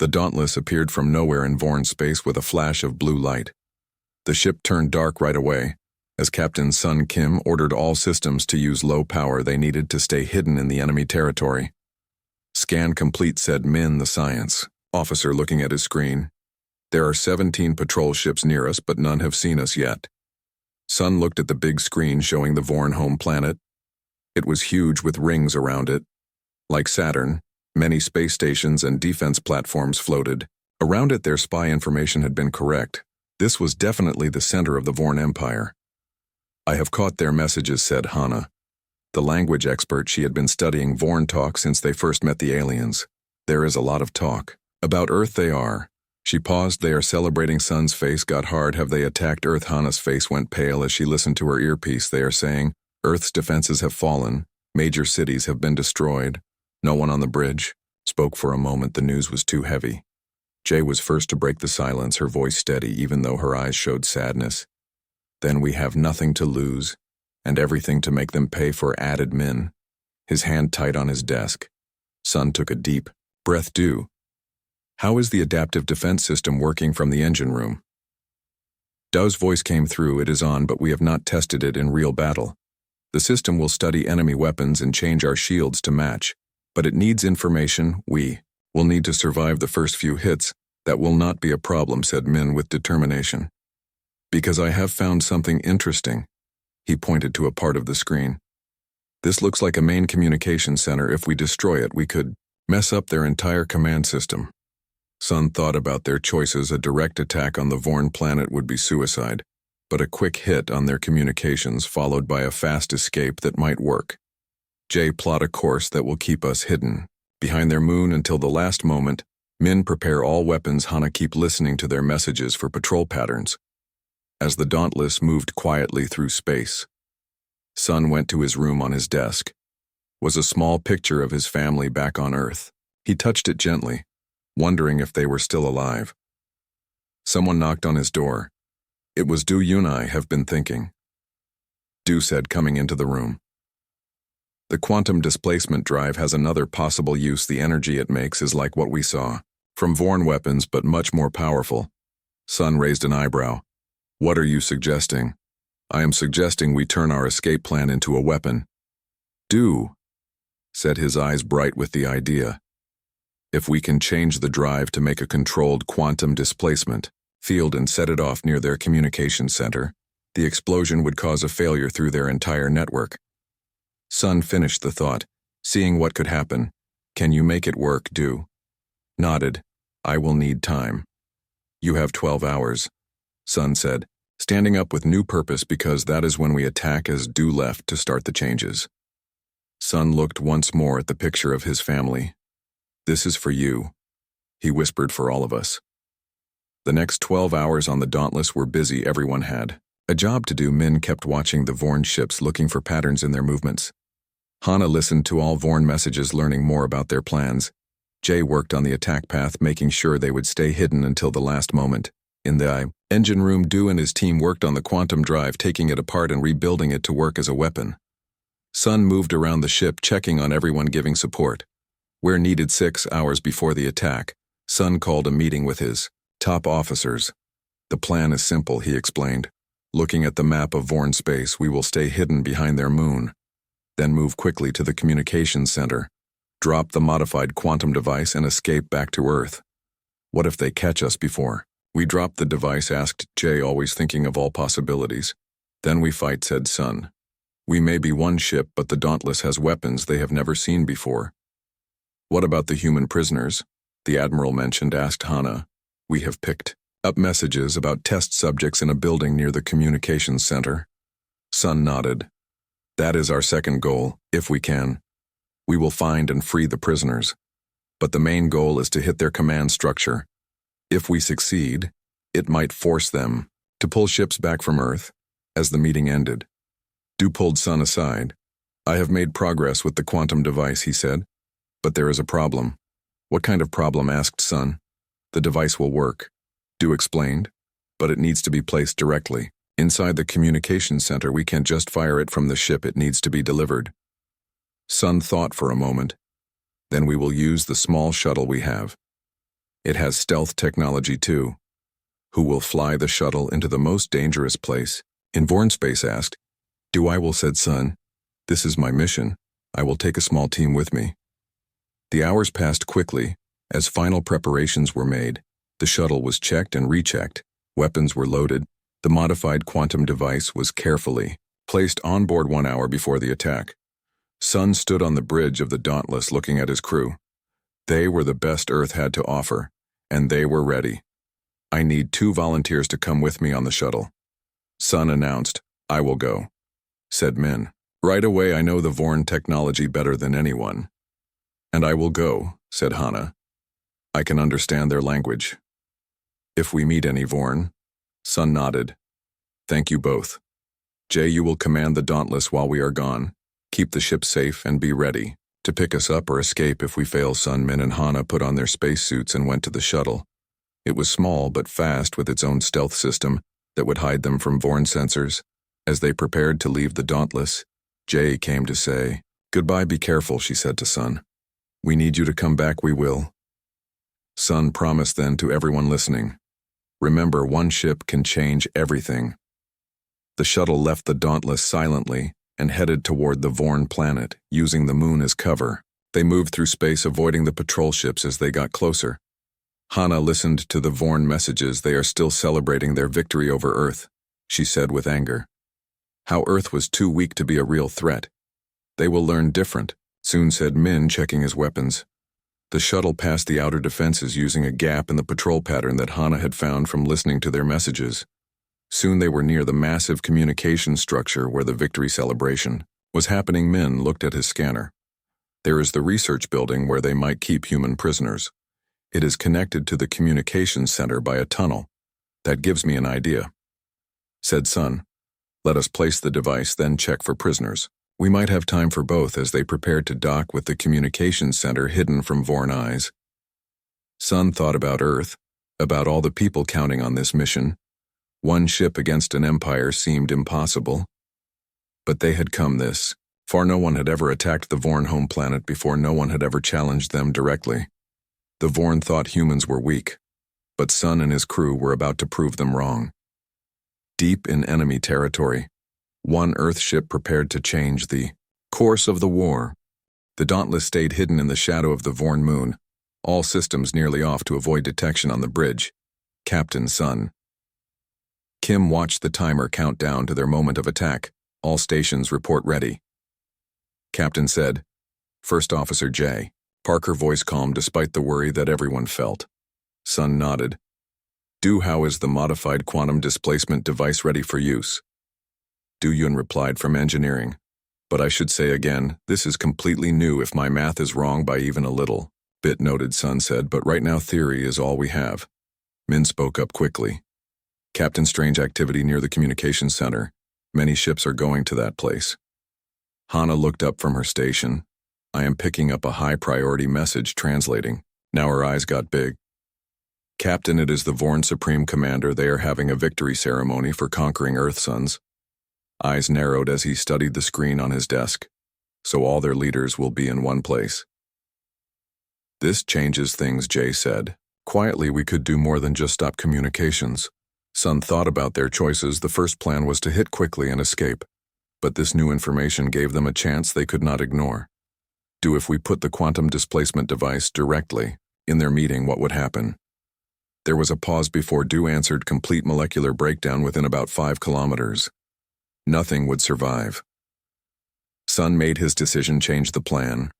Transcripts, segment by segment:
The Dauntless appeared from nowhere in Vorn's space with a flash of blue light. The ship turned dark right away, as Captain Sun Kim ordered all systems to use low power they needed to stay hidden in the enemy territory. "Scan complete," said Min, the science officer, looking at his screen. "There are 17 patrol ships near us, but none have seen us yet." Sun looked at the big screen showing the Vorn home planet. It was huge with rings around it. Like Saturn, many space stations and defense platforms floated. Around it their spy information had been correct. This was definitely the center of the Vorn Empire. "I have caught their messages," said Hana, the language expert. She had been studying Vorn talk since they first met the aliens. "There is a lot of talk. About Earth they are." She paused. "They are celebrating." Sun's face got hard. "Have they attacked Earth?" Hana's face went pale as she listened to her earpiece. "They are saying Earth's defenses have fallen. Major cities have been destroyed. No one on the bridge spoke for a moment. The news was too heavy. Jay was first to break the silence, her voice steady even though her eyes showed sadness. "Then we have nothing to lose, and everything to make them pay for," added Min, his hand tight on his desk. Sun took a deep breath. "How is the adaptive defense system working?" from the engine room. Dou's voice came through. "It is on, but we have not tested it in real battle. The system will study enemy weapons and change our shields to match, but it needs information. We will need to survive the first few hits. That will not be a problem," said Min with determination. "Because I have found something interesting." He pointed to a part of the screen. "This looks like a main communication center. If we destroy it, we could mess up their entire command system." Sun thought about their choices. A direct attack on the Vorn planet would be suicide, but a quick hit on their communications followed by a fast escape that might work. Jay, plot a course that will keep us hidden behind their moon until the last moment. Min, prepare all weapons. Hana, keep listening to their messages for patrol patterns. As the Dauntless moved quietly through space, Sun went to his room. On his desk was a small picture of his family back on Earth. He touched it gently, wondering if they were still alive. Someone knocked on his door. It was Du. "You and I have been thinking," Du said, coming into the room. "The quantum displacement drive has another possible use. The energy it makes is like what we saw from Vorn weapons, but much more powerful." Sun raised an eyebrow. "What are you suggesting?" "I am suggesting we turn our escape plan into a weapon." Du said, his eyes bright with the idea. "If we can change the drive to make a controlled quantum displacement field and set it off near their communication center, the explosion would cause a failure through their entire network." Sun finished the thought, seeing what could happen. "Can you make it work?" Du nodded. "I will need time." "You have 12 hours, Sun said, standing up with new purpose, "because that is when we attack." As Du left to start the changes, Sun looked once more at the picture of his family. "This is for you," he whispered, "for all of us." The next 12 hours on the Dauntless were busy. Everyone had a job to do. Min kept watching the Vorn ships, looking for patterns in their movements. Hana listened to all Vorn messages, learning more about their plans. Jay worked on the attack path, making sure they would stay hidden until the last moment. In the engine room, Du and his team worked on the quantum drive, taking it apart and rebuilding it to work as a weapon. Sun moved around the ship, checking on everyone, giving support. Where needed. 6 hours before the attack, Sun called a meeting with his top officers. "The plan is simple," he explained. "Looking at the map of Vorn space, we will stay hidden behind their moon, then move quickly to the communications center, drop the modified quantum device and escape back to Earth." "What if they catch us before we drop the device?" asked Jay, always thinking of all possibilities. "Then we fight," said Sun. "We may be one ship, but the Dauntless has weapons they have never seen before." "What about the human prisoners the Admiral mentioned?" asked Hana. "We have picked up messages about test subjects in a building near the communications center." Sun nodded. "That is our second goal. If we can, we will find and free the prisoners. But the main goal is to hit their command structure. If we succeed, it might force them to pull ships back from Earth." As the meeting ended, Du pulled Sun aside. "I have made progress with the quantum device," he said. "But there is a problem." "What kind of problem?" asked Sun. "The device will work," Du explained, "but it needs to be placed directly inside the communications center. We can't just fire it from the ship. It needs to be delivered." Sun thought for a moment. "Then we will use the small shuttle we have." It has stealth technology too. Who will fly the shuttle into the most dangerous place? In Space asked. Do I will, said Sun. This is my mission. I will take a small team with me. The hours passed quickly. As final preparations were made, the shuttle was checked and rechecked. Weapons were loaded. The modified quantum device was carefully placed on board 1 hour before the attack. Sun stood on the bridge of the Dauntless looking at his crew. They were the best Earth had to offer, and they were ready. I need 2 volunteers to come with me on the shuttle. Sun announced, I will go. Said Min. Right away I know the Vorn technology better than anyone. And I will go, said Hana. I can understand their language. If we meet any Vorn. Sun nodded. Thank you both. Jay, you will command the Dauntless while we are gone. Keep the ship safe and be ready to pick us up or escape if we fail. Sun, Min, and Hana put on their spacesuits and went to the shuttle. It was small but fast with its own stealth system that would hide them from Vorn sensors. As they prepared to leave the Dauntless, Jay came to say, Goodbye, be careful, she said to Sun. We need you to come back, we will. Sun promised then to everyone listening. Remember, one ship can change everything. The shuttle left the Dauntless silently and headed toward the Vorn planet, using the moon as cover. They moved through space, avoiding the patrol ships as they got closer. Hana listened to the Vorn messages. They are still celebrating their victory over Earth, she said with anger. How Earth was too weak to be a real threat. They will learn different, soon said Min, checking his weapons. The shuttle passed the outer defenses using a gap in the patrol pattern that Hana had found from listening to their messages. Soon they were near the massive communication structure where the victory celebration was happening. Min looked at his scanner. There is the research building where they might keep human prisoners. It is connected to the communications center by a tunnel. That gives me an idea. Said Sun. Let us place the device, then check for prisoners. We might have time for both as they prepared to dock with the communications center hidden from Vorn eyes. Sun thought about Earth, about all the people counting on this mission. One ship against an empire seemed impossible. But they had come this far. No one had ever attacked the Vorn home planet before. No one had ever challenged them directly. The Vorn thought humans were weak, but Sun and his crew were about to prove them wrong. Deep in enemy territory, one Earth ship prepared to change the course of the war. The Dauntless stayed hidden in the shadow of the Vorn moon, all systems nearly off to avoid detection on the bridge. Captain Sun. Kim watched the timer count down to their moment of attack. All stations report ready. Captain said, First Officer J. Parker, voice calm despite the worry that everyone felt. Sun nodded. How is the modified quantum displacement device ready for use? Du Yun replied from engineering. But I should say again, this is completely new. If my math is wrong by even a little. Bit noted, Sun said, but right now theory is all we have. Min spoke up quickly. Captain, strange activity near the communications center. Many ships are going to that place. Hana looked up from her station. I am picking up a high-priority message translating. Now her eyes got big. Captain, it is the Vorn Supreme Commander. They are having a victory ceremony for conquering Earth Suns. Eyes narrowed as he studied the screen on his desk. So all their leaders will be in one place. This changes things, Jay said. Quietly, we could do more than just stop communications. Sun thought about their choices. The first plan was to hit quickly and escape. But this new information gave them a chance they could not ignore. If we put the quantum displacement device directly in their meeting, what would happen? There was a pause before Du answered. Complete molecular breakdown within about 5 kilometers. Nothing would survive. Sun made his decision, changed the plan.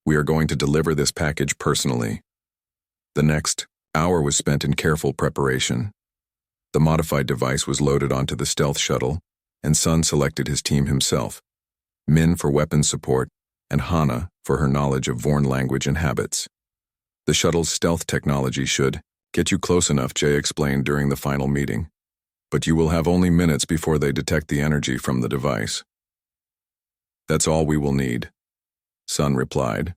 We are going to deliver this package personally. The next hour was spent in careful preparation. The modified device was loaded onto the stealth shuttle, and Sun selected his team himself. Min for weapons support, and Hana for her knowledge of Vorn language and habits. The shuttle's stealth technology should get you close enough, Jay explained during the final meeting. But you will have only minutes before they detect the energy from the device. That's all we will need, Sun replied.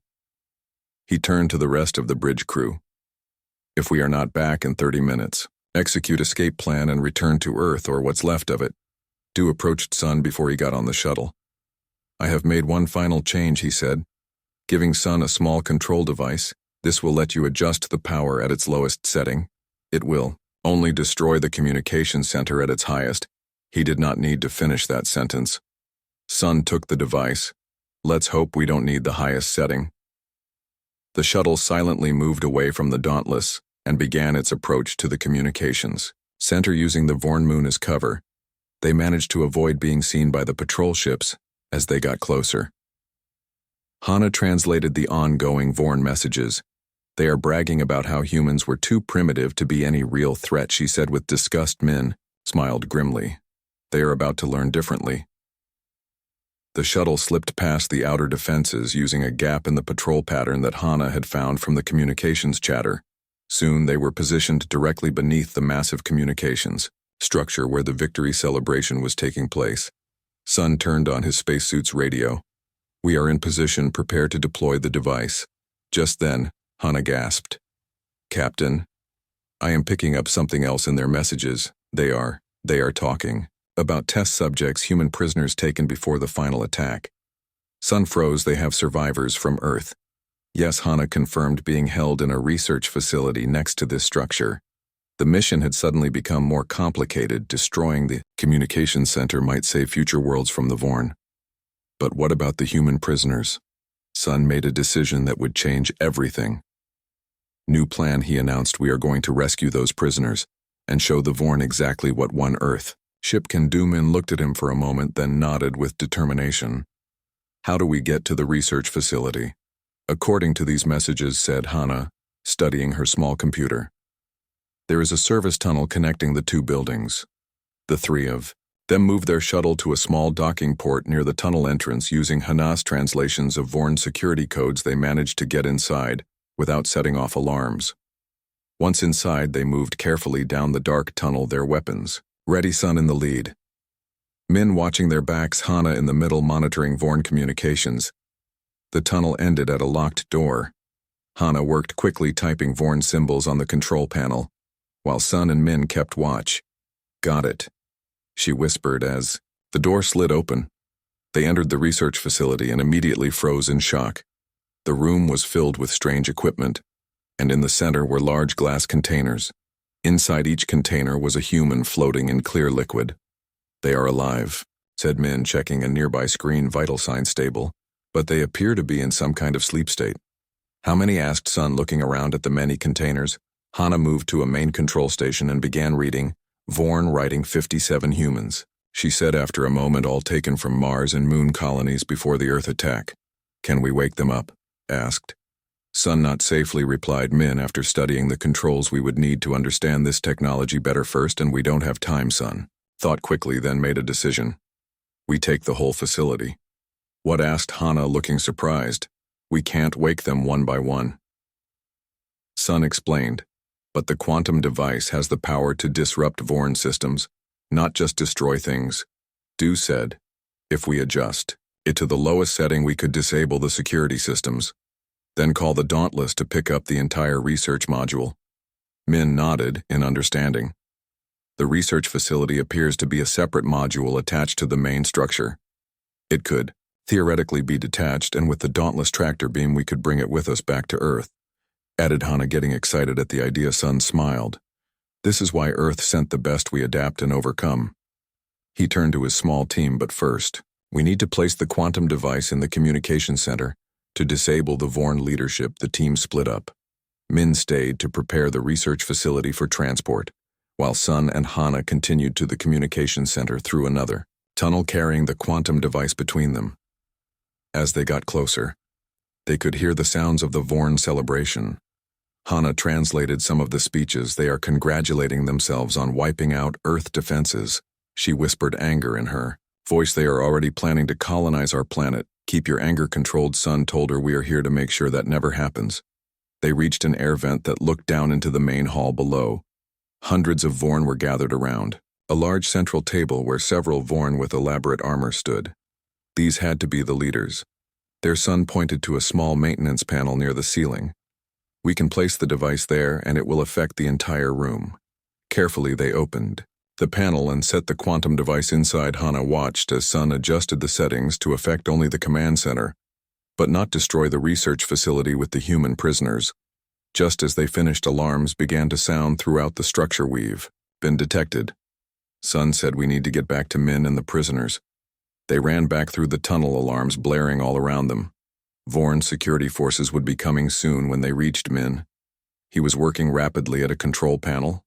He turned to the rest of the bridge crew. If we are not back in 30 minutes, execute escape plan and return to Earth or what's left of it. Du approached Sun before he got on the shuttle. I have made one final change, he said, giving Sun a small control device. This will let you adjust the power at its lowest setting. It will only destroy the communication center at its highest. He did not need to finish that sentence. Sun took the device. Let's hope we don't need the highest setting. The shuttle silently moved away from the Dauntless and began its approach to the communications center using the Vorn moon as cover. They managed to avoid being seen by the patrol ships as they got closer. Hana translated the ongoing Vorn messages. They are bragging about how humans were too primitive to be any real threat, she said with disgust. Min smiled grimly. They are about to learn differently. The shuttle slipped past the outer defenses using a gap in the patrol pattern that Hana had found from the communications chatter. Soon they were positioned directly beneath the massive communications structure where the victory celebration was taking place. Sun turned on his spacesuit's radio. We are in position, prepare to deploy the device. Just then, Hana gasped. Captain, I am picking up something else in their messages. They are talking about test subjects, human prisoners taken before the final attack. Sun froze. They have survivors from Earth. Yes, Hana confirmed, being held in a research facility next to this structure. The mission had suddenly become more complicated. Destroying the communication center might save future worlds from the Vorn. But what about the human prisoners? Sun made a decision that would change everything. New plan, he announced. We are going to rescue those prisoners and show the Vorn exactly what one Earth ship can do. Min looked at him for a moment, then nodded with determination. How do we get to the research facility? According to these messages, said Hana, studying her small computer. There is a service tunnel connecting the two buildings. The three of them moved their shuttle to a small docking port near the tunnel entrance. Using Hana's translations of Vorn security codes, they managed to get inside without setting off alarms. Once inside, they moved carefully down the dark tunnel, their weapons ready. Sun in the lead. Min watching their backs, Hana in the middle monitoring Vorn communications. The tunnel ended at a locked door. Hana worked quickly typing Vorn symbols on the control panel, while Sun and Min kept watch. Got it, she whispered as the door slid open. They entered the research facility and immediately froze in shock. The room was filled with strange equipment, and in the center were large glass containers. Inside each container was a human floating in clear liquid. They are alive, said Min, checking a nearby screen. Vital signs stable, but they appear to be in some kind of sleep state. How many? Asked Sun, looking around at the many containers. Hana moved to a main control station and began reading. Vorn writing 57 humans, she said after a moment, all taken from Mars and Moon colonies before the Earth attack. Can we wake them up? Asked. Sun, not safely, replied Min. After studying the controls, we would need to understand this technology better first, and we don't have time. Sun thought quickly, then made a decision. We take the whole facility. What? Asked Hana, looking surprised. We can't wake them one by one. Sun explained. But the quantum device has the power to disrupt Vorn systems, not just destroy things. Du said, if we adjust it to the lowest setting, we could disable the security systems, then call the Dauntless to pick up the entire research module. Min nodded in understanding. The research facility appears to be a separate module attached to the main structure. It could theoretically be detached, and with the Dauntless tractor beam we could bring it with us back to Earth, added Hana, getting excited at the idea. Sun smiled. This is why Earth sent the best. We adapt and overcome. He turned to his small team. But first, we need to place the quantum device in the communication center to disable the Vorn leadership. The team split up. Min stayed to prepare the research facility for transport, while Sun and Hana continued to the communication center through another tunnel, carrying the quantum device between them. As they got closer, they could hear the sounds of the Vorn celebration. Hana translated some of the speeches. They are congratulating themselves on wiping out Earth defenses. She whispered, anger in her voice. They are already planning to colonize our planet. Keep your anger controlled, Sun told her. We are here to make sure that never happens. They reached an air vent that looked down into the main hall below. Hundreds of Vorn were gathered around a large central table where several Vorn with elaborate armor stood. These had to be the leaders. Their Sun pointed to a small maintenance panel near the ceiling. We can place the device there and it will affect the entire room. Carefully they opened the panel and set the quantum device inside. Hana watched as Sun adjusted the settings to affect only the command center, but not destroy the research facility with the human prisoners. Just as they finished, alarms began to sound throughout the structure. We've been detected. Sun said we need to get back to Min and the prisoners. They ran back through the tunnel, alarms blaring all around them. Vorn's security forces would be coming soon when they reached Min. He was working rapidly at a control panel.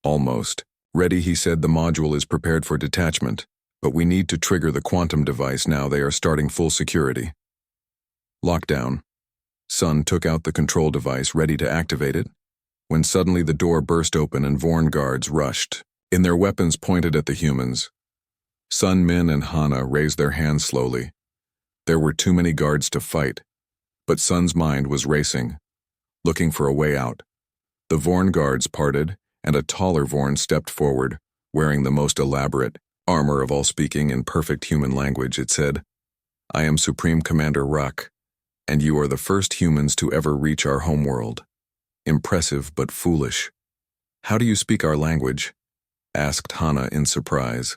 Almost ready, he said. The module is prepared for detachment, but we need to trigger the quantum device now. They are starting full security. Lockdown. Sun took out the control device, ready to activate it, when suddenly the door burst open and Vorn guards rushed, in their weapons pointed at the humans. Sun, Min, and Hana raised their hands slowly. There were too many guards to fight, but Sun's mind was racing, looking for a way out. The Vorn guards parted, and a taller Vorn stepped forward, wearing the most elaborate armor of all. Speaking in perfect human language, it said, "I am Supreme Commander Ruck, and you are the first humans to ever reach our homeworld. Impressive but foolish." "How do you speak our language?" asked Hana in surprise.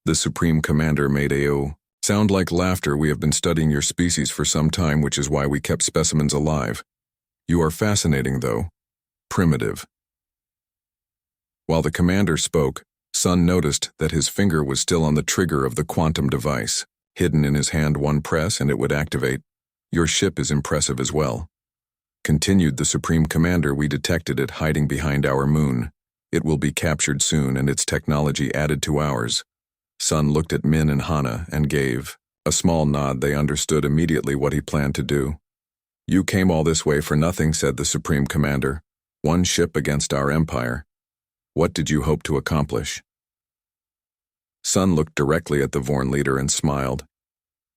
The Supreme Commander made a sound like laughter. "We have been studying your species for some time, which is why we kept specimens alive. You are fascinating, though. Primitive." While the commander spoke, Sun noticed that his finger was still on the trigger of the quantum device. Hidden in his hand, one press and it would activate. "Your ship is impressive as well," continued the Supreme Commander. "We detected it hiding behind our moon. It will be captured soon and its technology added to ours." Sun looked at Min and Hana and gave a small nod. They understood immediately what he planned to do. "You came all this way for nothing," said the Supreme Commander. "One ship against our empire. What did you hope to accomplish?" Sun looked directly at the Vorn leader and smiled.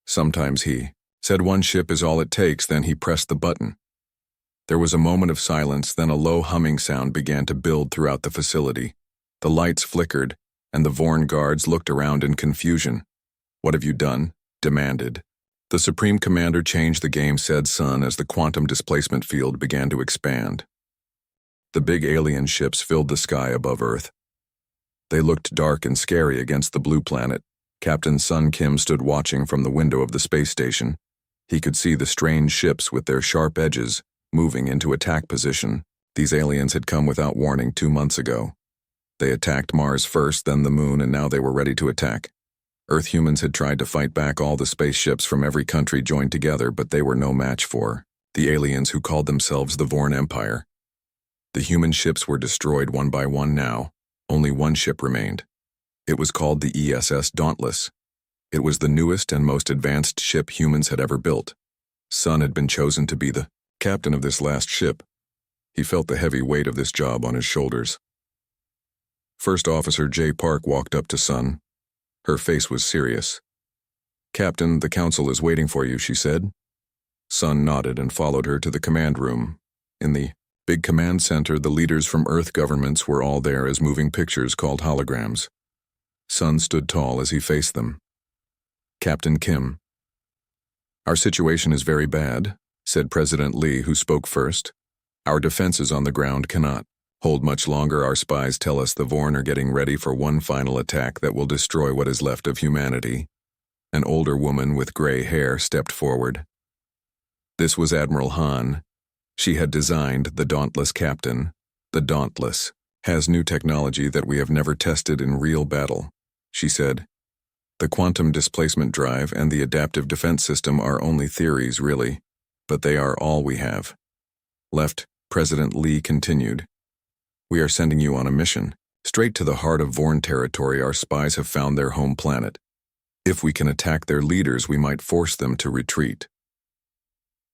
"Sometimes," he said, "one ship is all it takes." Then he pressed the button. There was a moment of silence, then a low humming sound began to build throughout the facility. The lights flickered, and the Vorn guards looked around in confusion. "What have you done?" demanded. "The Supreme Commander changed the game," said Sun as the quantum displacement field began to expand. The big alien ships filled the sky above Earth. They looked dark and scary against the blue planet. Captain Sun Kim stood watching from the window of the space station. He could see the strange ships with their sharp edges moving into attack position. These aliens had come without warning 2 months ago. They attacked Mars first, then the moon, and now they were ready to attack. Earth humans had tried to fight back. All the spaceships from every country joined together, but they were no match for the aliens who called themselves the Vorn Empire. The human ships were destroyed one by one now. Only one ship remained. It was called the ESS Dauntless. It was the newest and most advanced ship humans had ever built. Sun had been chosen to be the captain of this last ship. He felt the heavy weight of this job on his shoulders. First Officer J. Park walked up to Sun. Her face was serious. "Captain, the council is waiting for you," she said. Sun nodded and followed her to the command room. In the big command center, the leaders from Earth governments were all there as moving pictures called holograms. Sun stood tall as he faced them. "Captain Kim." "Our situation is very bad," said President Lee, who spoke first. "Our defenses on the ground cannot hold much longer. Our spies tell us the Vorn are getting ready for one final attack that will destroy what is left of humanity." An older woman with gray hair stepped forward. This was Admiral Han. She had designed the Dauntless Captain. "The Dauntless has new technology that we have never tested in real battle," she said. "The quantum displacement drive and the adaptive defense system are only theories, really, but they are all we have left." President Lee continued. "We are sending you on a mission, straight to the heart of Vorn territory. Our spies have found their home planet. If we can attack their leaders, we might force them to retreat."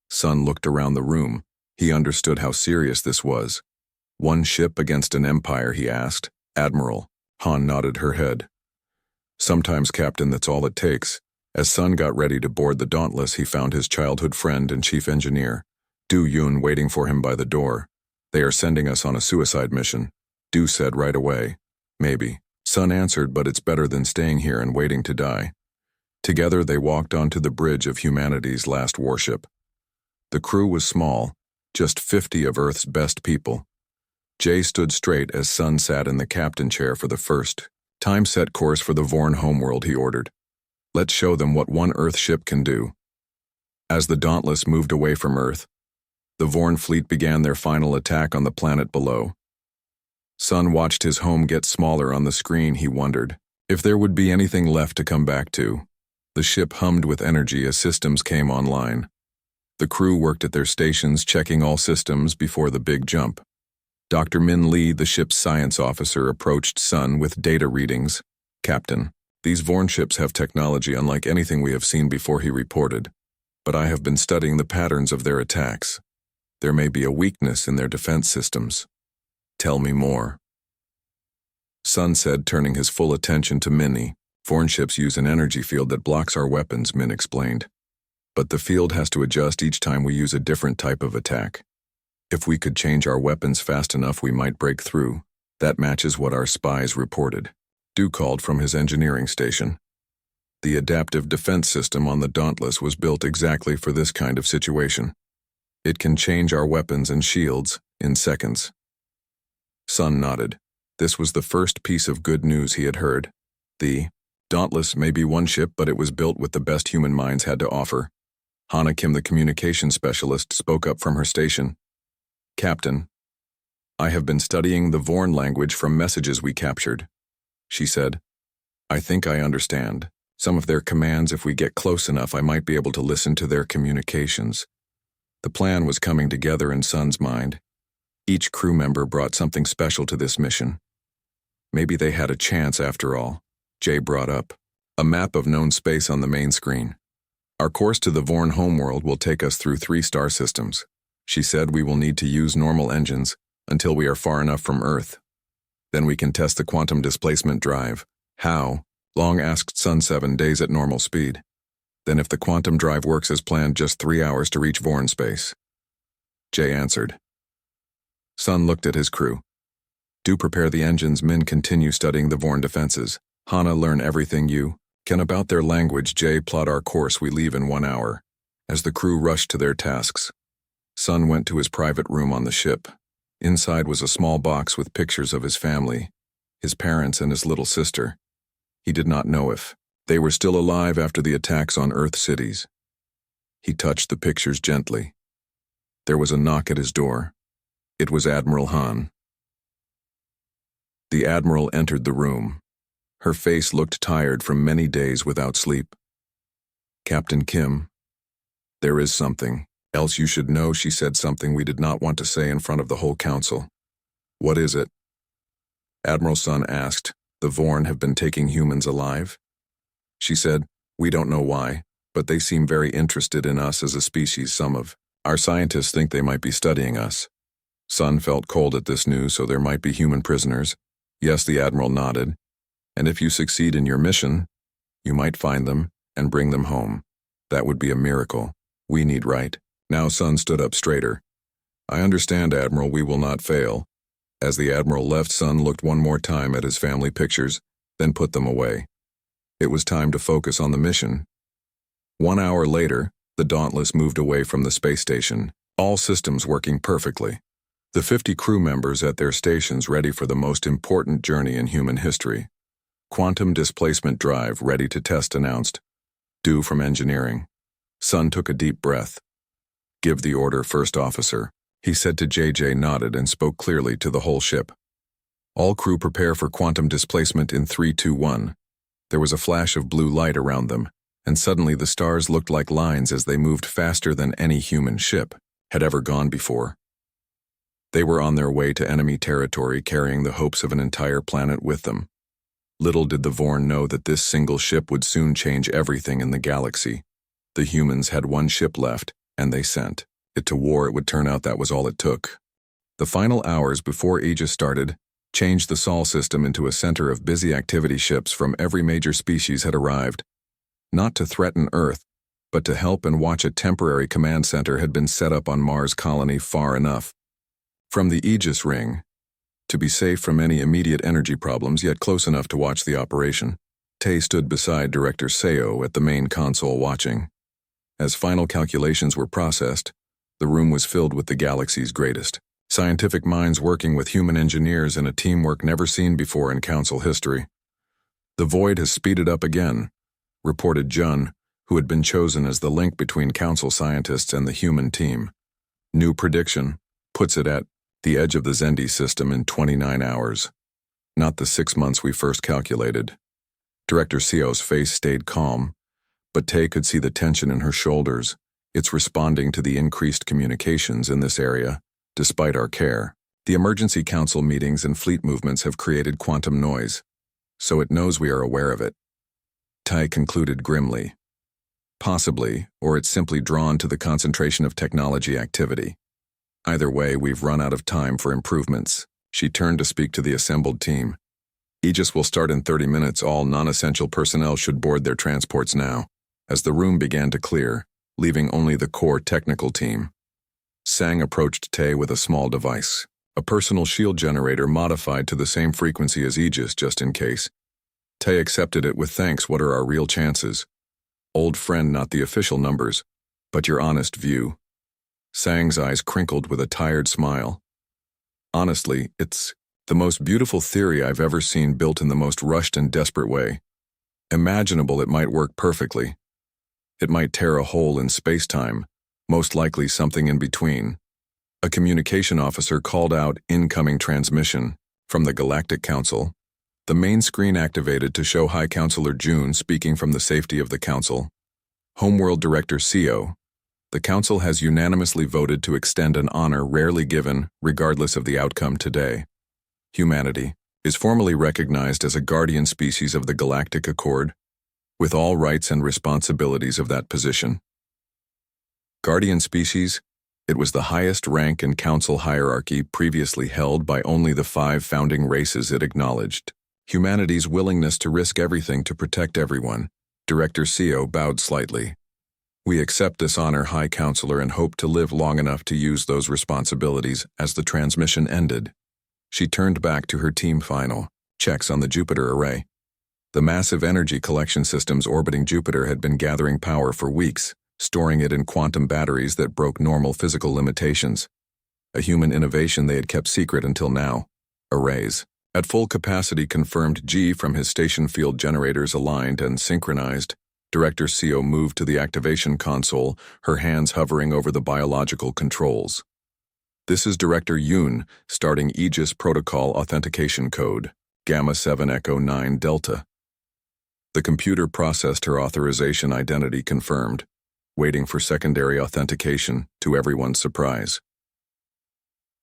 Sun looked around the room. He understood how serious this was. "One ship against an empire?" he asked. "Admiral." Han nodded her head. "Sometimes, Captain, that's all it takes." As Sun got ready to board the Dauntless, he found his childhood friend and chief engineer, Du Yun, waiting for him by the door. "They are sending us on a suicide mission," Du said right away. "Maybe," Sun answered, "but it's better than staying here and waiting to die." Together they walked onto the bridge of humanity's last warship. The crew was small, just 50 of Earth's best people. Jay stood straight as Sun sat in the captain chair for the first time. "Set course for the Vorn homeworld," he ordered. "Let's show them what one Earth ship can do." As the Dauntless moved away from Earth, The Vorn fleet began their final attack on the planet below. Sun watched his home get smaller on the screen. He wondered if there would be anything left to come back to. The ship hummed with energy as systems came online. The crew worked at their stations, checking all systems before the big jump. Dr. Min Lee, the ship's science officer, approached Sun with data readings. "Captain, these Vorn ships have technology unlike anything we have seen before," he reported. "But I have been studying the patterns of their attacks. There may be a weakness in their defense systems. Tell me more." Sun said, turning his full attention to Minnie. "Vorn ships use an energy field that blocks our weapons," Min explained. "But the field has to adjust each time we use a different type of attack. If we could change our weapons fast enough, we might break through. That matches what our spies reported." Du called from his engineering station. The adaptive defense system on the Dauntless was built exactly for this kind of situation. It can change our weapons and shields in seconds. Sun nodded. This was the first piece of good news he had heard. The Dauntless may be one ship, but it was built with the best human minds had to offer. Hana Kim, the communication specialist, spoke up from her station. "Captain, I have been studying the Vorn language from messages we captured," she said. "I think I understand some of their commands. If we get close enough, I might be able to listen to their communications." The plan was coming together in Sun's mind. Each crew member brought something special to this mission. Maybe they had a chance after all. Jay brought up a map of known space on the main screen. "Our course to the Vorn homeworld will take us through 3 star systems. She said we will need to use normal engines until we are far enough from Earth. Then we can test the quantum displacement drive." "How?" Long asked Sun. 7 days at normal speed. "Then if the quantum drive works as planned, just 3 hours to reach Vorn space," Jay answered. Sun looked at his crew. "Do prepare the engines." Min, continue studying the Vorn defenses. "Hana, learn everything you can about their language." Jay, plot our course. We leave in 1 hour. As the crew rushed to their tasks, Sun went to his private room on the ship. Inside was a small box with pictures of his family, his parents and his little sister. He did not know if they were still alive after the attacks on Earth cities. He touched the pictures gently. There was a knock at his door. It was Admiral Han. The Admiral entered the room. Her face looked tired from many days without sleep. "Captain Kim, there is something else you should know," she said, "something we did not want to say in front of the whole council." "What is it?" Admiral Sun asked. "The Vorn have been taking humans alive?" She said, "We don't know why, but they seem very interested in us as a species. Some of our scientists think they might be studying us." Sun felt cold at this news. "So there might be human prisoners?" "Yes," the Admiral nodded. "And if you succeed in your mission, you might find them and bring them home. That would be a miracle. We need right." Now Sun stood up straighter. "I understand, Admiral. We will not fail." As the Admiral left, Sun looked one more time at his family pictures, then put them away. It was time to focus on the mission. 1 hour later, the Dauntless moved away from the space station, all systems working perfectly. The 50 crew members at their stations ready for the most important journey in human history. Quantum displacement drive ready to test announced. Due from engineering. Sun took a deep breath. "Give the order, First Officer," he said to JJ, nodded and spoke clearly to the whole ship. "All crew prepare for quantum displacement in 3, 2, 1. There was a flash of blue light around them, and suddenly the stars looked like lines as they moved faster than any human ship had ever gone before. They were on their way to enemy territory, carrying the hopes of an entire planet with them. Little did the Vorn know that this single ship would soon change everything in the galaxy. The humans had 1 ship left, and they sent it to war. It would turn out that was all it took. The final hours before Aegis started changed the Sol system into a center of busy activity. Ships from every major species had arrived, not to threaten Earth, but to help and watch. A temporary command center had been set up on Mars colony far enough from the Aegis ring to be safe from any immediate energy problems, yet close enough to watch the operation. Tay stood beside Director Seo at the main console watching. As final calculations were processed, the room was filled with the galaxy's greatest scientific minds working with human engineers in a teamwork never seen before in Council history. "The void has speeded up again," reported Jun, who had been chosen as the link between Council scientists and the human team. New prediction puts it at the edge of the Zendi system in 29 hours. Not the 6 months we first calculated. Director Seo's face stayed calm, but Tay could see the tension in her shoulders. It's responding to the increased communications in this area, despite our care. The emergency council meetings and fleet movements have created quantum noise, so it knows we are aware of it. Tai concluded grimly. Possibly, or it's simply drawn to the concentration of technology activity. Either way, we've run out of time for improvements. She turned to speak to the assembled team. Aegis will start in 30 minutes. All non-essential personnel should board their transports now. As the room began to clear, leaving only the core technical team, Sang approached Tay with a small device, a personal shield generator modified to the same frequency as Aegis just in case. Tay accepted it with thanks. What are our real chances? Old friend, not the official numbers, but your honest view. Sang's eyes crinkled with a tired smile. Honestly, it's the most beautiful theory I've ever seen, built in the most rushed and desperate way. Imaginable. It might work perfectly. It might tear a hole in space-time, most likely something in between. A communication officer called out incoming transmission from the Galactic Council. The main screen activated to show High Counselor June speaking from the safety of the Council. Homeworld Director Seo. The Council has unanimously voted to extend an honor rarely given, regardless of the outcome today. Humanity is formally recognized as a guardian species of the Galactic Accord, with all rights and responsibilities of that position. Guardian species, it was the highest rank in Council hierarchy, previously held by only the 5 founding races it acknowledged. Humanity's willingness to risk everything to protect everyone. Director Seo bowed slightly. We accept this honor, High Counselor, and hope to live long enough to use those responsibilities. As the transmission ended, she turned back to her team. Final checks on the Jupiter array. The massive energy collection systems orbiting Jupiter had been gathering power for weeks, storing it in quantum batteries that broke normal physical limitations. A human innovation they had kept secret until now. Arrays at full capacity confirmed. G from his station field generators aligned and synchronized. Director Seo moved to the activation console, her hands hovering over the biological controls. This is Director Yoon, starting Aegis Protocol Authentication Code, Gamma 7 Echo 9 Delta. The computer processed her authorization identity confirmed, waiting for secondary authentication, to everyone's surprise.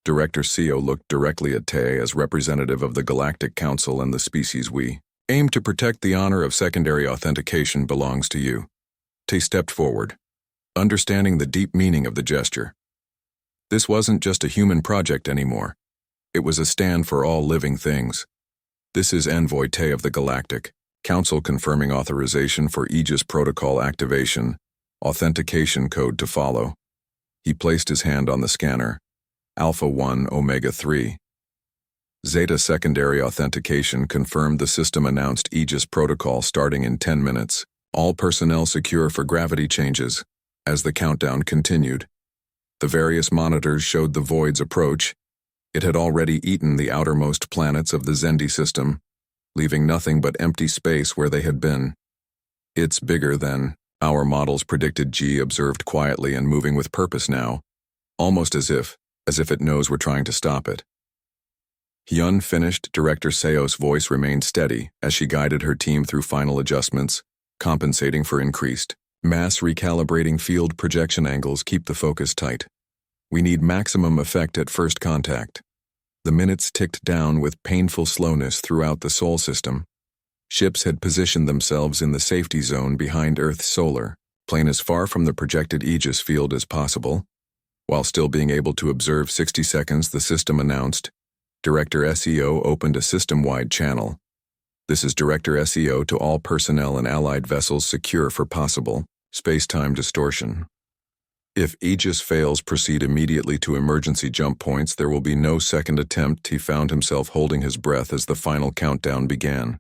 Director Seo looked directly at Tay as representative of the Galactic Council and the species we aim to protect. The honor of secondary authentication belongs to you. Tay stepped forward, understanding the deep meaning of the gesture. This wasn't just a human project anymore. It was a stand for all living things. This is Envoy Tay of the Galactic Council confirming authorization for Aegis Protocol activation, authentication code to follow. He placed his hand on the scanner. Alpha 1 Omega 3. Zeta secondary authentication confirmed. The system announced Aegis Protocol starting in 10 minutes. All personnel secure for gravity changes. As the countdown continued, the various monitors showed the void's approach. It had already eaten the outermost planets of the Zendi system, leaving nothing but empty space where they had been. It's bigger than our models predicted, G observed quietly, and moving with purpose now, almost as if it knows we're trying to stop it. Hyun finished. Director Seo's voice remained steady as she guided her team through final adjustments, compensating for increased mass, recalibrating field projection angles. Keep the focus tight. We need maximum effect at first contact. The minutes ticked down with painful slowness throughout the Sol system. Ships had positioned themselves in the safety zone behind Earth's solar plane, as far from the projected Aegis field as possible. While still being able to observe 60 seconds, the system announced. Director SEO opened a system-wide channel. This is Director SEO to all personnel and allied vessels secure for possible space-time distortion. If Aegis fails, proceed immediately to emergency jump points. There will be no second attempt. He found himself holding his breath as the final countdown began.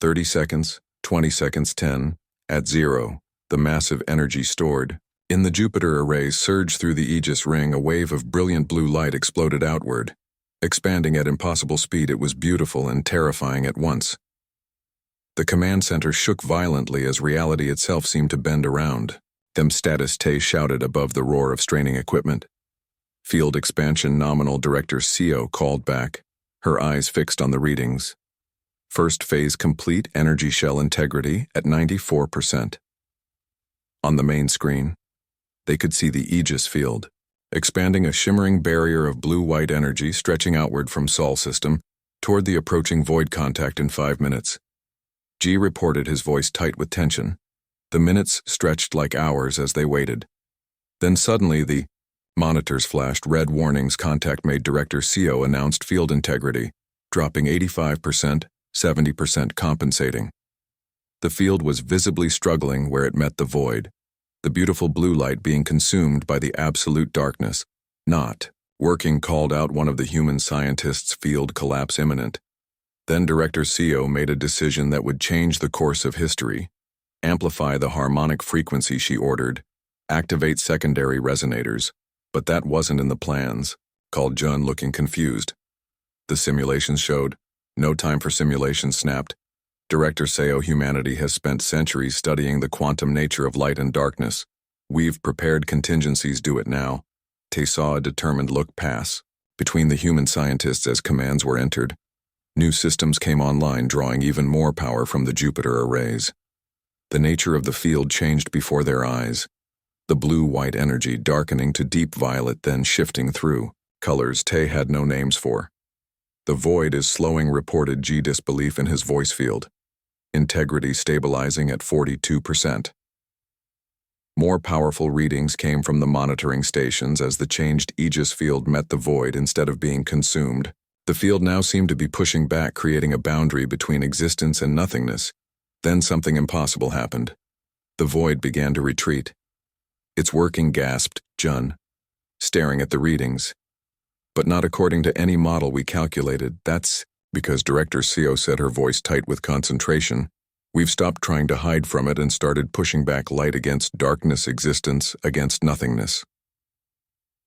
30 seconds, 20 seconds, 10. At 0, the massive energy stored in the Jupiter arrays surged through the Aegis ring. A wave of brilliant blue light exploded outward, expanding at impossible speed. It was beautiful and terrifying at once. The command center shook violently as reality itself seemed to bend around them. Status, Tay shouted above the roar of straining equipment. Field expansion nominal Director CO called back, her eyes fixed on the readings. First phase complete energy shell integrity at 94%. On the main screen, they could see the Aegis field, expanding a shimmering barrier of blue-white energy stretching outward from Sol system toward the approaching void contact in 5 minutes. G reported, his voice tight with tension. The minutes stretched like hours as they waited. Then suddenly the monitors flashed red warnings. Contact made. Director CO announced field integrity, dropping 85%, 70% compensating. The field was visibly struggling where it met the void, the beautiful blue light being consumed by the absolute darkness. Not working. Called out one of the human scientists. Field collapse imminent. Then Director CO made a decision that would change the course of history. Amplify the harmonic frequency, she ordered. Activate secondary resonators. But that wasn't in the plans, called Jun, looking confused. The simulations showed. No time for simulations, snapped. Director CO, humanity has spent centuries studying the quantum nature of light and darkness. We've prepared contingencies. Do it now. Tay saw a determined look pass between the human scientists as commands were entered. New systems came online, drawing even more power from the Jupiter arrays. The nature of the field changed before their eyes. The blue-white energy darkening to deep violet, then shifting through colors Tay had no names for. The void is slowing, reported G, disbelief in his voice field. Integrity stabilizing at 42%. More powerful readings came from the monitoring stations as the changed Aegis field met the void instead of being consumed. The field now seemed to be pushing back, creating a boundary between existence and nothingness. Then something impossible happened. The void began to retreat. It's working, gasped Jun, staring at the readings. But not according to any model we calculated. That's because Director CO said, her voice tight with concentration. We've stopped trying to hide from it and started pushing back light against darkness, existence against nothingness.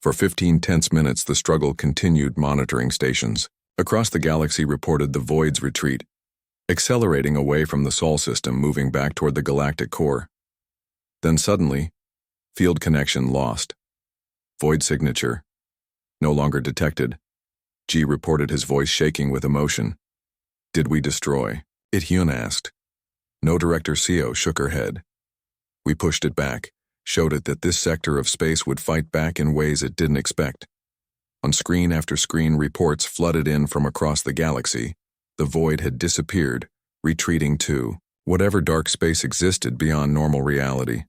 For 15 tense minutes the struggle continued. Monitoring stations across the galaxy reported the void's retreat, accelerating away from the Sol system, moving back toward the galactic core. Then suddenly, field connection lost. Void signature no longer detected. G reported, his voice shaking with emotion. Did we destroy it? Hyun asked. No. Director CO shook her head. We pushed it back, showed it that this sector of space would fight back in ways it didn't expect. On screen after screen, reports flooded in from across the galaxy. The void had disappeared, retreating to whatever dark space existed beyond normal reality.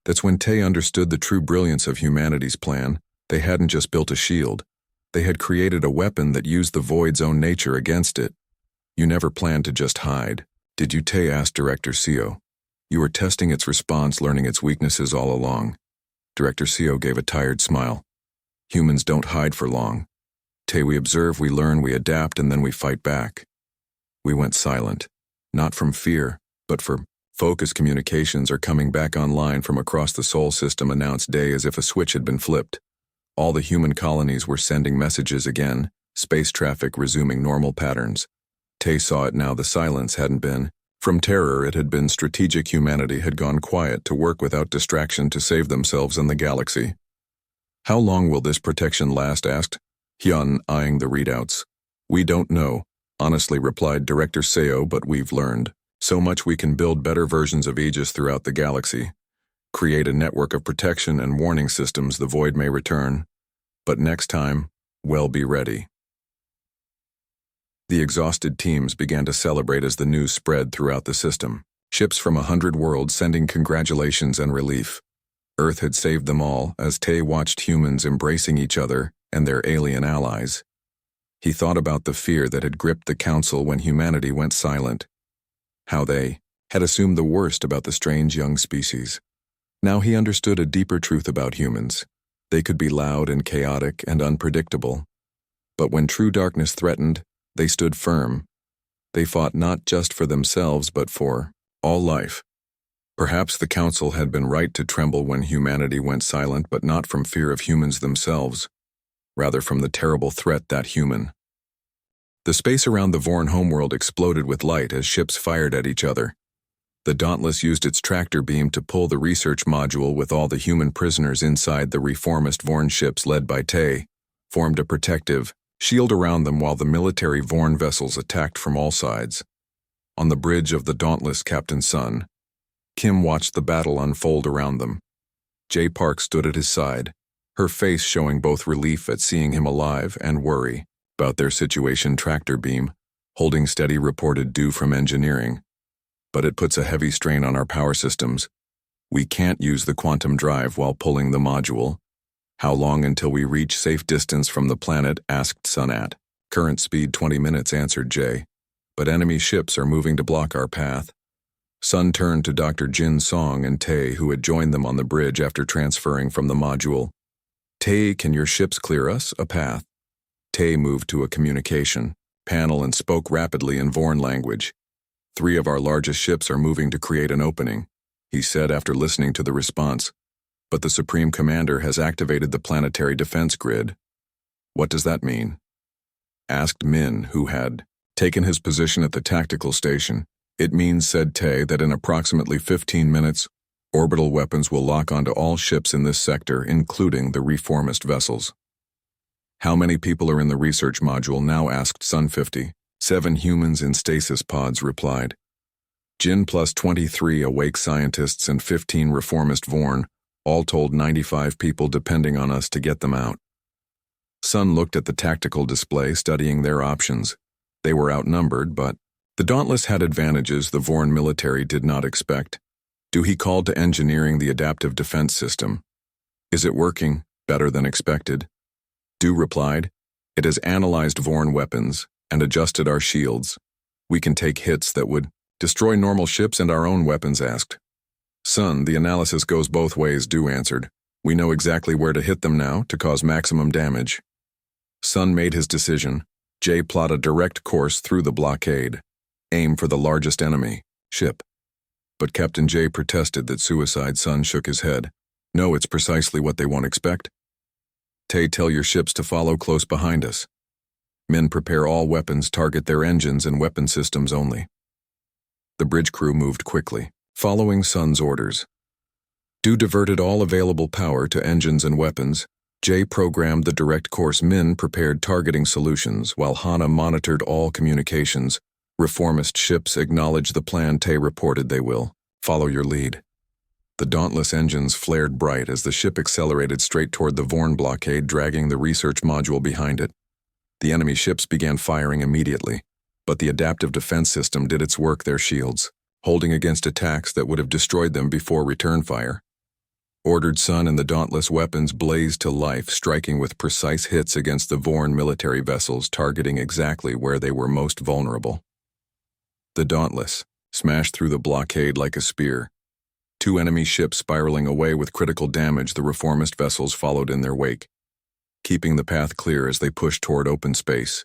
That's when Tay understood the true brilliance of humanity's plan. They hadn't just built a shield. They had created a weapon that used the void's own nature against it. You never planned to just hide, did you? Tay asked Director CO. You were testing its response, learning its weaknesses all along. Director CO gave a tired smile. Humans don't hide for long. Tay, we observe, we learn, we adapt, and then we fight back. We went silent, not from fear, but for focus. Communications are coming back online from across the Sol system, announced Day as if a switch had been flipped. All the human colonies were sending messages again, space traffic resuming normal patterns. Tay saw it now. The silence hadn't been from terror, it had been strategic. Humanity had gone quiet to work without distraction to save themselves and the galaxy. How long will this protection last? Asked Hyun, eyeing the readouts. We don't know, honestly, replied Director Seo, but we've learned so much we can build better versions of Aegis throughout the galaxy. Create a network of protection and warning systems. The void may return, but next time, well, be ready. The exhausted teams began to celebrate as the news spread throughout the system. Ships from 100 worlds sending congratulations and relief. Earth had saved them all as Tay watched humans embracing each other and their alien allies. He thought about the fear that had gripped the Council when humanity went silent. How they had assumed the worst about the strange young species. Now he understood a deeper truth about humans. They could be loud and chaotic and unpredictable. But when true darkness threatened, they stood firm. They fought not just for themselves but for all life. Perhaps the Council had been right to tremble when humanity went silent, but not from fear of humans themselves, rather from the terrible threat that human. The space around the Vorn homeworld exploded with light as ships fired at each other. The Dauntless used its tractor beam to pull the research module with all the human prisoners inside the reformist Vorn ships led by Tay. formed a protective shield around them while the military Vorn vessels attacked from all sides. On the bridge of the dauntless Captain Sun, Kim watched the battle unfold around them. Jay Park stood at his side, her face showing both relief at seeing him alive and worry about their situation. Tractor beam, holding steady, reported due from engineering. But it puts a heavy strain on our power systems. We can't use the quantum drive while pulling the module. How long until we reach safe distance from the planet? Asked Sun. At current speed 20 minutes, answered Jay. But enemy ships are moving to block our path. Sun turned to Dr. Jin Song and Tae, who had joined them on the bridge after transferring from the module. Tae, can your ships clear us a path? Tae moved to a communication panel and spoke rapidly in Vorn language. 3 of our largest ships are moving to create an opening, he said after listening to the response. But the Supreme Commander has activated the planetary defense grid. What does that mean? Asked Min, who had taken his position at the tactical station. It means, said Tae, that in approximately 15 minutes, orbital weapons will lock onto all ships in this sector, including the reformist vessels. How many people are in the research module now? Asked Sun. 50. 7 humans in stasis pods, replied. Jin plus 23 awake scientists and 15 reformist Vorn, all told 95 people, depending on us to get them out. Sun looked at the tactical display, studying their options. They were outnumbered, but the Dauntless had advantages the Vorn military did not expect. He called to engineering the adaptive defense system. Is it working better than expected? Du replied, it has analyzed Vorn weapons and adjusted our shields. We can take hits that would destroy normal ships and our own weapons. Asked Sun, the analysis goes both ways. Du answered, we know exactly where to hit them now to cause maximum damage. Sun made his decision. Jay plotted a direct course through the blockade. Aim for the largest enemy ship. But Captain Jay protested that suicide. Sun shook his head. No, it's precisely what they won't expect. Tae, tell your ships to follow close behind us. Men, prepare all weapons, target their engines and weapon systems only. The bridge crew moved quickly, following Sun's orders. Du diverted all available power to engines and weapons. Jay programmed the direct course. Min prepared targeting solutions, while Hana monitored all communications. Reformist ships acknowledged the plan. Tae reported they will follow your lead. The Dauntless engines flared bright as the ship accelerated straight toward the Vorn blockade, dragging the research module behind it. The enemy ships began firing immediately, but the adaptive defense system did its work, their shields holding against attacks that would have destroyed them before return fire. Ordered Sun and the Dauntless weapons blazed to life, striking with precise hits against the Vorn military vessels, targeting exactly where they were most vulnerable. The Dauntless smashed through the blockade like a spear. 2 enemy ships spiraling away with critical damage. The reformist vessels followed in their wake, keeping the path clear as they pushed toward open space.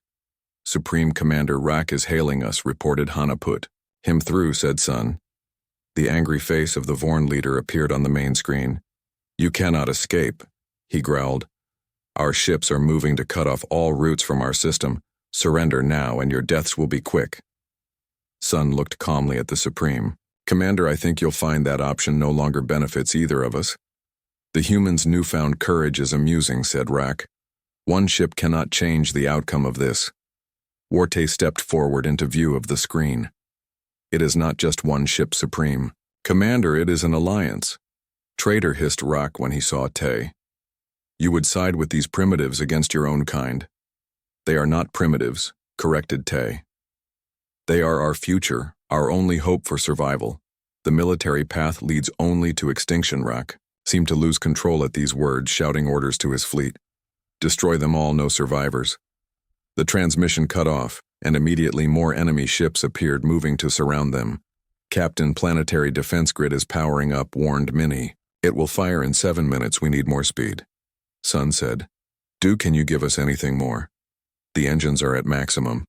Supreme Commander Rak is hailing us, reported Hana. Put him through, said Sun. The angry face of the Vorn leader appeared on the main screen. You cannot escape, he growled. Our ships are moving to cut off all routes from our system. Surrender now and your deaths will be quick. Sun looked calmly at the Supreme. Commander, I think you'll find that option no longer benefits either of us. The humans' newfound courage is amusing, said Rak. One ship cannot change the outcome of this. Warte stepped forward into view of the screen. It is not just one ship, Supreme. Commander, it is an alliance. Traitor, hissed Rak when he saw Tae. You would side with these primitives against your own kind. They are not primitives, corrected Tae. They are our future, our only hope for survival. The military path leads only to extinction. Rak seemed to lose control at these words, shouting orders to his fleet. Destroy them all, no survivors. The transmission cut off, and immediately more enemy ships appeared, moving to surround them. Captain, planetary defense grid is powering up, warned Minnie. It will fire in 7 minutes, we need more speed. Sun said. Du, can you give us anything more? The engines are at maximum.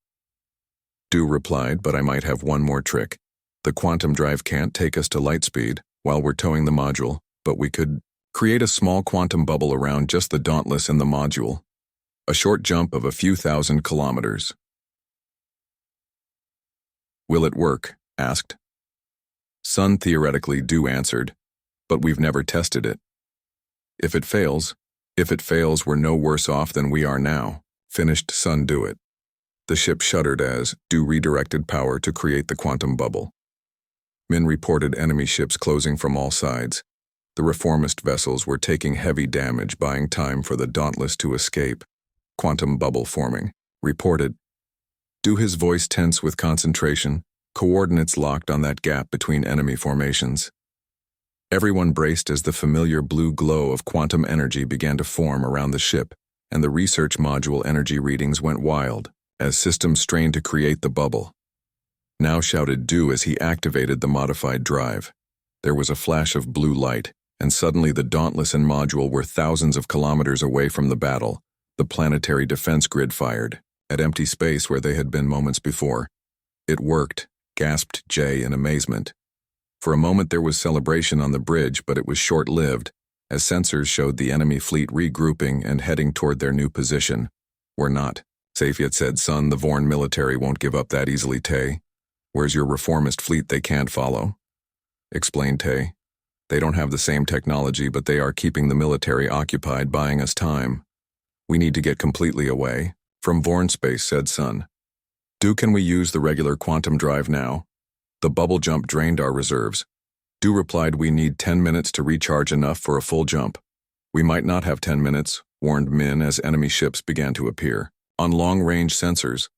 Du replied, but I might have one more trick. The quantum drive can't take us to light speed while we're towing the module, but we could create a small quantum bubble around just the Dauntless and the module. A short jump of a few thousand kilometers. Will it work? Asked. Sun, theoretically, Du answered, but we've never tested it. If it fails, If it fails, we're no worse off than we are now. Finished, son, do it. The ship shuddered as Do redirected power to create the quantum bubble. Min reported enemy ships closing from all sides. The reformist vessels were taking heavy damage, buying time for the Dauntless to escape. Quantum bubble forming. Reported. Do, his voice tense with concentration, coordinates locked on that gap between enemy formations. Everyone braced as the familiar blue glow of quantum energy began to form around the ship, and the research module energy readings went wild as systems strained to create the bubble. Now shouted Do as he activated the modified drive. There was a flash of blue light, and suddenly the Dauntless and module were thousands of kilometers away from the battle. The planetary defense grid fired, at empty space where they had been moments before. It worked, gasped Jay in amazement. For a moment there was celebration on the bridge, but it was short-lived, as sensors showed the enemy fleet regrouping and heading toward their new position. We're not. Safiet said, son, the Vorn military won't give up that easily, Tay. Where's your reformist fleet they can't follow? Explained Tay. They don't have the same technology, but they are keeping the military occupied, buying us time. We need to get completely away. From Vorn space, said Sun. Do, can we use the regular quantum drive now? The bubble jump drained our reserves. Do replied, we need 10 minutes to recharge enough for a full jump. We might not have 10 minutes, warned Min as enemy ships began to appear. On long-range sensors.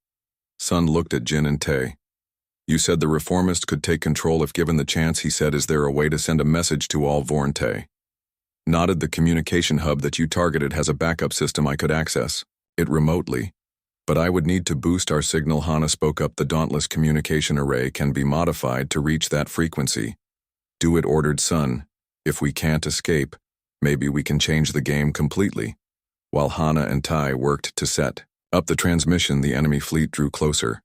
Sun looked at Jin and Tay. You said the reformist could take control if given the chance, he said. Is there a way to send a message to all Vorn? Tay nodded. The communication hub that you targeted has a backup system I could access it remotely. But I would need to boost our signal. Hana spoke up. The Dauntless communication array can be modified to reach that frequency. Do it, ordered Sun. If we can't escape, maybe we can change the game completely. While Hana and Tai worked to set up the transmission, the enemy fleet drew closer.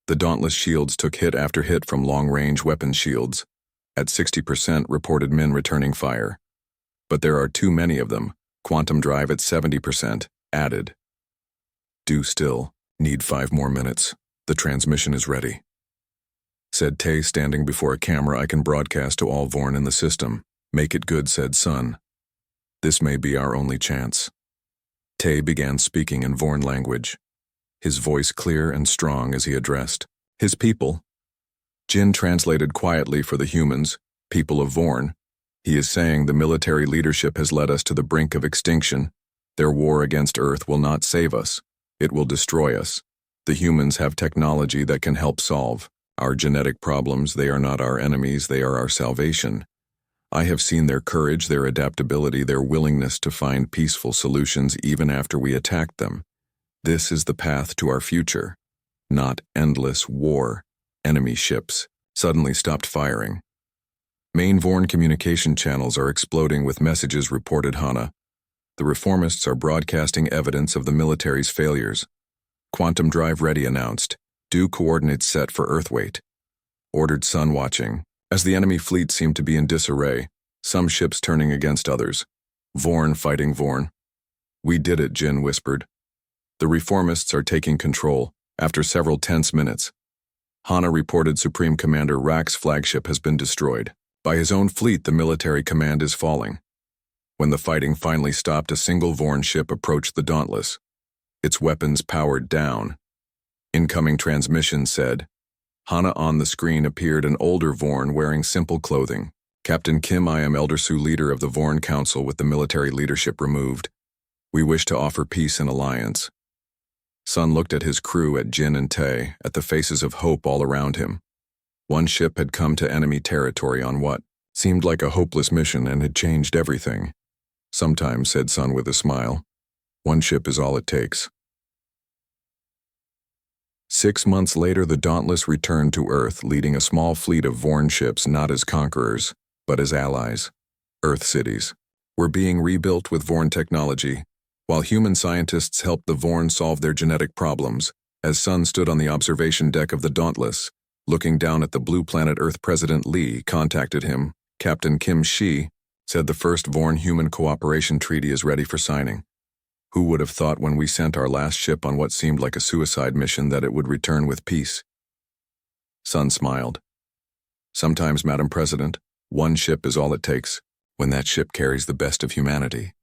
The Dauntless shields took hit after hit from long-range weapon shields. At 60%, reported Min, returning fire. But there are too many of them. Quantum drive at 70%, added. Do still. Need 5 more minutes. The transmission is ready. Said Tay, standing before a camera. I can broadcast to all Vorn in the system. Make it good, said Sun. This may be our only chance. Tay began speaking in Vorn language, his voice clear and strong as he addressed his people. Jin translated quietly for the humans, people of Vorn. He is saying the military leadership has led us to the brink of extinction. Their war against Earth will not save us. It will destroy us. The humans have technology that can help solve our genetic problems. They are not our enemies, they are our salvation. I have seen their courage, their adaptability, their willingness to find peaceful solutions even after we attacked them. This is the path to our future, not endless war. Enemy ships suddenly stopped firing. Main Vorn communication channels are exploding with messages, reported Hana. The reformists are broadcasting evidence of the military's failures. Quantum drive ready, announced. Do coordinates set for Earthweight. Ordered Sun, watching as the enemy fleet seemed to be in disarray, some ships turning against others. Vorn fighting Vorn. We did it, Jin whispered. The reformists are taking control, after several tense minutes. Hana reported Supreme Commander Rack's flagship has been destroyed. By his own fleet, the military command is falling. When the fighting finally stopped, a single Vorn ship approached the Dauntless. Its weapons powered down. Incoming transmission said. Hana on the screen appeared an older Vorn wearing simple clothing. Captain Kim, I am Eldersu, leader of the Vorn Council with the military leadership removed. We wish to offer peace and alliance. Sun looked at his crew, at Jin and Tay, at the faces of hope all around him. One ship had come to enemy territory on what seemed like a hopeless mission and had changed everything. Sometimes, said Sun with a smile, one ship is all it takes. 6 months later, the Dauntless returned to Earth, leading a small fleet of Vorn ships, not as conquerors, but as allies. Earth cities were being rebuilt with Vorn technology, while human scientists helped the Vorn solve their genetic problems. As Sun stood on the observation deck of the Dauntless, looking down at the blue planet Earth, President Lee contacted him. Captain Kim Shi said the first Vorn-human cooperation treaty is ready for signing. Who would have thought when we sent our last ship on what seemed like a suicide mission that it would return with peace? Sun smiled. Sometimes, Madam President, one ship is all it takes, when that ship carries the best of humanity.